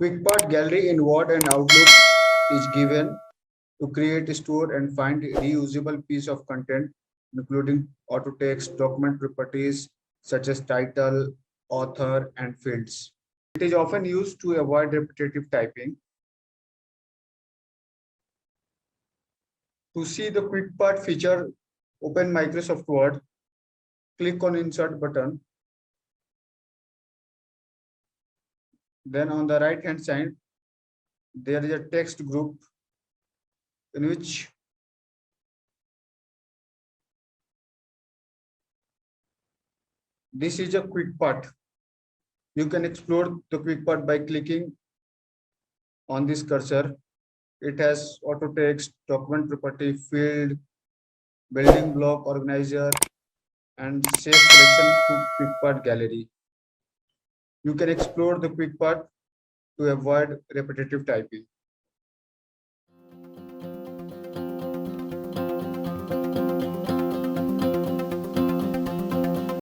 QuickPart Gallery in Word and Outlook is given to create, store, and find reusable piece of content, including auto text, document properties such as title, author, and fields. It is often used to avoid repetitive typing. To see the QuickPart feature, open Microsoft Word, click on Insert button. Then on the right hand side, there is a text group in which this is a QuickPart. You can explore the QuickPart by clicking on this cursor. It has auto text, document property, field, building block organizer, and save selection to QuickPart gallery. You can explore the QuickPart to avoid repetitive typing.